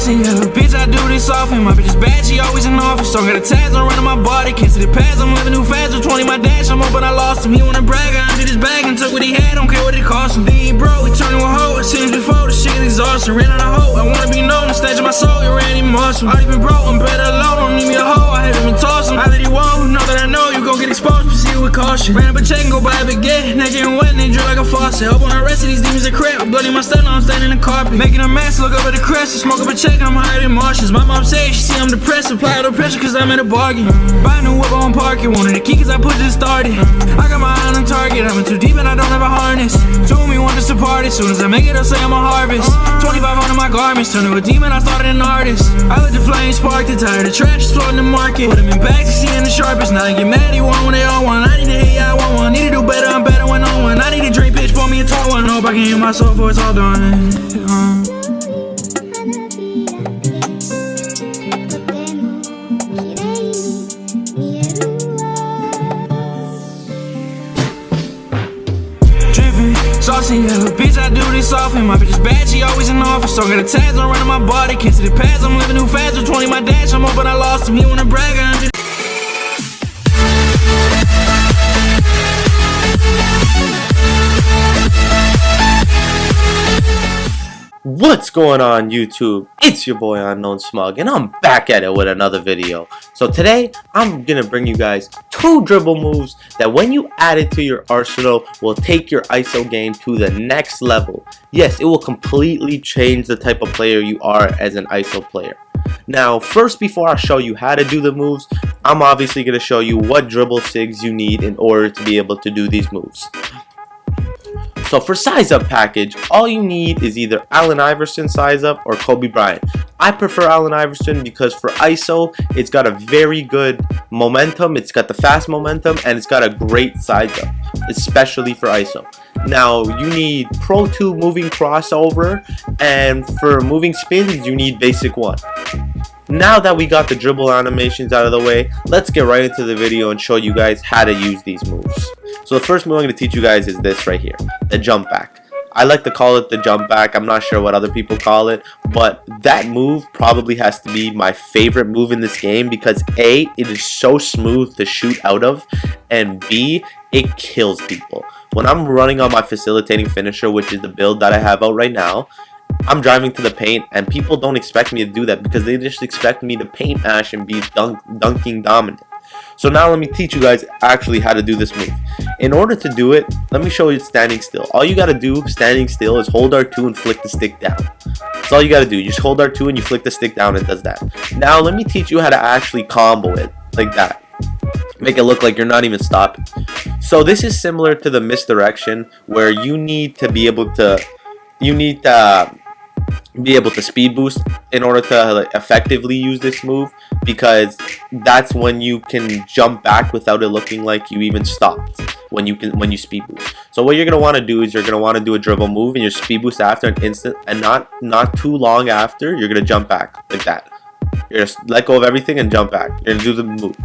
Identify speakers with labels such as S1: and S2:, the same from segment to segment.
S1: saucy, yeah. Bitch, I do this often. My bitch is bad, she always in office. So I got a tags on running my body. Can't see the pads, I'm living too fast. With 20 my dash, I'm up, but I lost him. He wanna brag, I emptied his bag and took what he had. Don't care what it cost him. Then he broke, he turned to a hoe. It seems before the shit is exhausting. Ran out of hope, I wanna be known. The stage of my soul, you ran him awesome. Already been broke, I'm better alone. Don't need me a hoe, I haven't been tossing. I let he won't, know that I know you gon' get exposed. Proceed with caution. Ran up a check and go buy a baguette. Neck getting wet and they drip like a faucet. Hope on the rest of these demons are crap. Bloody my style, I'm standing in the carpet. Making a mess, look up at the crest. Smoke up a check and I'm higher than Martians. My mom says she see I'm depressed. Apply all the pressure cause I'm in a bargain. Buy a new whip on park it. Wanted the key cause I put it started. I got my eye on target. I'm in too deep and I don't have a harness. Told me want us to party. Soon as I make it, I'll say I'm a harvest. 25 on my garments. Turned to a demon, I started an artist. I let the flames spark the tire. The trash is flooding the market. Put them in bags to see in the sharpest. Now they get mad, he want when they all want. I need to hit, yeah, I want one. Need to do better, I'm better when on one. I need to drink, bitch, pour me a tall one. Hope I can hear my soul before it's all done. Saucy, yeah. Bitch, I do this often. My bitch is bad, she always in office. So I got a tags on running my body. Can't see the pads, I'm living too fast. With 20 my dash, I'm up, but I lost him. He wanna brag, I emptied.
S2: What's going on YouTube? It's your boy Unknown Smug and I'm back at it with another video. So today I'm gonna bring you guys 2 dribble moves that when you add it to your arsenal will take your ISO game to the next level. Yes, it will completely change the type of player you are as an ISO player. Now first, before I show you how to do the moves, I'm obviously gonna show you what dribble sigs you need in order to be able to do these moves. So for size up package, all you need is either Allen Iverson size up or Kobe Bryant. I prefer Allen Iverson because for ISO, it's got a very good momentum, it's got the fast momentum, and it's got a great size up, especially for ISO. Now you need Pro 2 moving crossover, and for moving spins, you need basic 1. Now that we got the dribble animations out of the way, let's get right into the video and show you guys how to use these moves. So the first move I'm going to teach you guys is this right here, the jump back. I like to call it the jump back. I'm not sure what other people call it, but that move probably has to be my favorite move in this game because A, it is so smooth to shoot out of, and B, it kills people. When I'm running on my facilitating finisher, which is the build that I have out right now, I'm driving to the paint and people don't expect me to do that because they just expect me to paint mash and be dunking dominant. So now let me teach you guys actually how to do this move. In order to do it, let me show you standing still. All you gotta do standing still is hold R2 and flick the stick down. That's all you gotta do. You just hold R2 and you flick the stick down and it does that. Now let me teach you how to actually combo it like that. Make it look like you're not even stopping. So this is similar to the misdirection where you need to be able to speed boost in order to effectively use this move, because that's when you can jump back without it looking like you even stopped when you speed boost. So what you're gonna want to do is you're gonna want to do a dribble move and your speed boost after an instant, and not too long after, you're gonna jump back like that. You're gonna let go of everything and jump back. You're gonna do the move.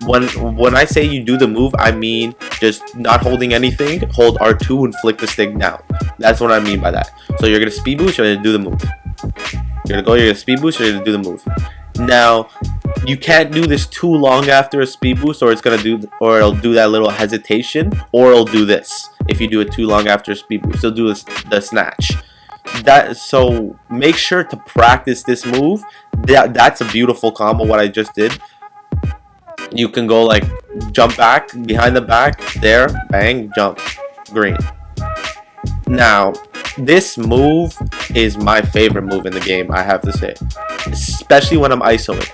S2: When I say you do the move, I mean just not holding anything. Hold R2 and flick the stick down. That's what I mean by that. So you're gonna speed boost, you're gonna do the move. You're gonna speed boost, you're gonna do the move. Now you can't do this too long after a speed boost, or it'll do that little hesitation, or it'll do this. If you do it too long after a speed boost, it'll do the snatch. So make sure to practice this move. That's a beautiful combo. What I just did. You can go like jump back, behind the back, there, bang, jump, green. Now, this move is my favorite move in the game, I have to say. Especially when I'm ISOing.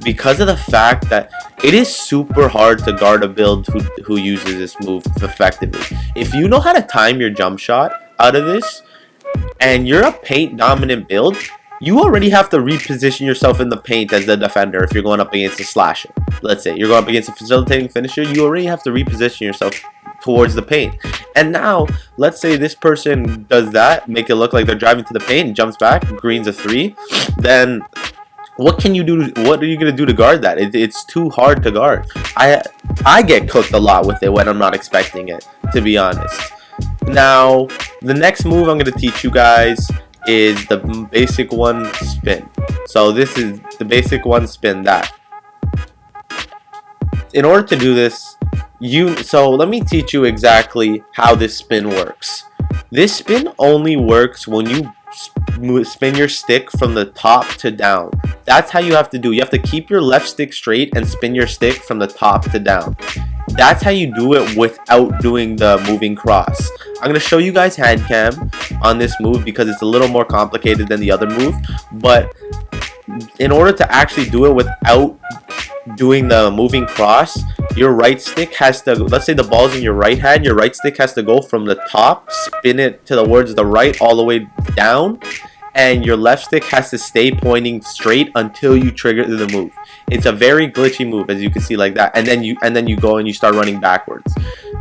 S2: Because of the fact that it is super hard to guard a build who uses this move effectively. If you know how to time your jump shot out of this, and you're a paint dominant build, you already have to reposition yourself in the paint as the defender if you're going up against a slasher. Let's say you're going up against a facilitating finisher, you already have to reposition yourself towards the paint. And now, let's say this person does that, make it look like they're driving to the paint, jumps back, green's a 3, then what can you do? What are you going to do to guard that? It's too hard to guard. I get cooked a lot with it when I'm not expecting it, to be honest. Now, the next move I'm going to teach you guys is the basic one spin. So this is the basic one spin that. In order to do this, so let me teach you exactly how this spin works. This spin only works when you spin your stick from the top to down. That's how you have to do. You have to keep your left stick straight and spin your stick from the top to down. That's how you do it without doing the moving cross. I'm going to show you guys hand cam on this move because it's a little more complicated than the other move. But in order to actually do it without doing the moving cross, your right stick has to, let's say the ball's in your right hand, your right stick has to go from the top, spin it towards the right all the way down, and your left stick has to stay pointing straight until you trigger the move. It's a very glitchy move, as you can see, like that, and then you go and you start running backwards.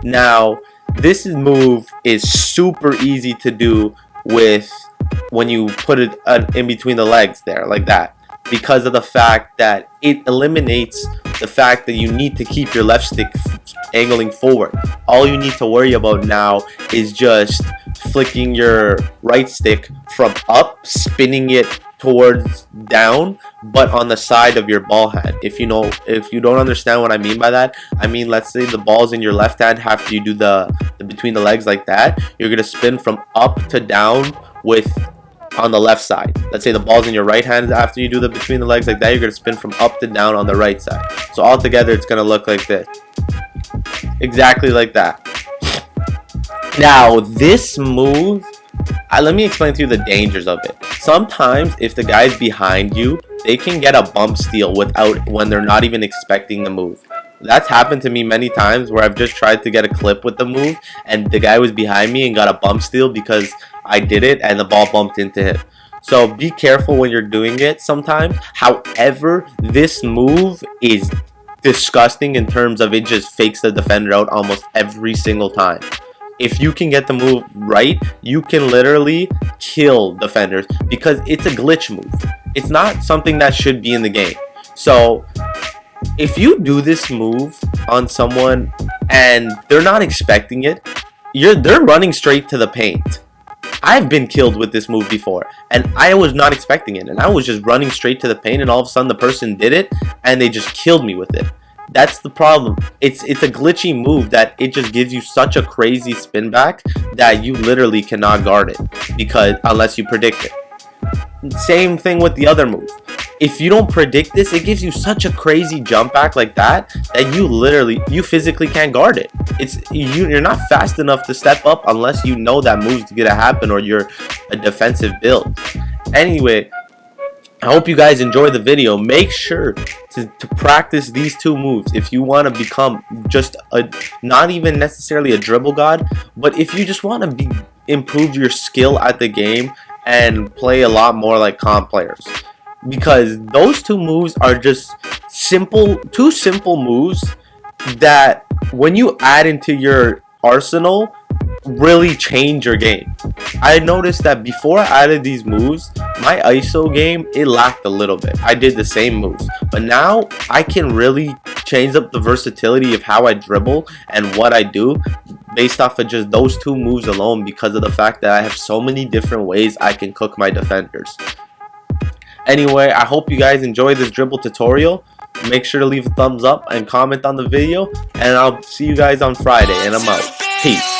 S2: Now this move is super easy to do with when you put it in between the legs there, like that, because of the fact that it eliminates the fact that you need to keep your left stick angling forward. All you need to worry about now is just flicking your right stick from up, spinning it towards down, but on the side of your ball hand. If you don't understand what I mean by that, I mean, let's say the ball's in your left hand, after you do the between the legs like that, you're gonna spin from up to down on the left side. Let's say the ball's in your right hand, after you do the between the legs like that, you're gonna spin from up to down on the right side. So all together it's gonna look like this, exactly like that. Now this move, let me explain to you the dangers of it. Sometimes if the guy's behind you, they can get a bump steal when they're not even expecting the move. That's happened to me many times where I've just tried to get a clip with the move and the guy was behind me and got a bump steal because I did it and the ball bumped into him. So be careful when you're doing it sometimes. However, this move is disgusting in terms of it just fakes the defender out almost every single time. If you can get the move right, you can literally kill defenders because it's a glitch move. It's not something that should be in the game. So if you do this move on someone and they're not expecting it, they're running straight to the paint. I've been killed with this move before and I was not expecting it, and I was just running straight to the paint and all of a sudden the person did it and they just killed me with it. That's the problem. It's a glitchy move that it just gives you such a crazy spin back that you literally cannot guard it unless you predict it. Same thing with the other move. If you don't predict this, it gives you such a crazy jump back like that you physically can't guard it. You're not fast enough to step up unless you know that move's gonna happen or you're a defensive build. Anyway, I hope you guys enjoy the video. Make sure to practice these two moves if you want to become just not even necessarily a dribble god, but if you just want to improve your skill at the game and play a lot more like comp players. Because those two moves are just two simple moves that when you add into your arsenal really change your game. I noticed that before I added these moves, my ISO game, it lacked a little bit. I did the same moves, but now I can really change up the versatility of how I dribble and what I do based off of just those two moves alone, because of the fact that I have so many different ways I can cook my defenders. Anyway, I hope you guys enjoyed this dribble tutorial. Make sure to leave a thumbs up and comment on the video, and I'll see you guys on Friday, and I'm out. Peace.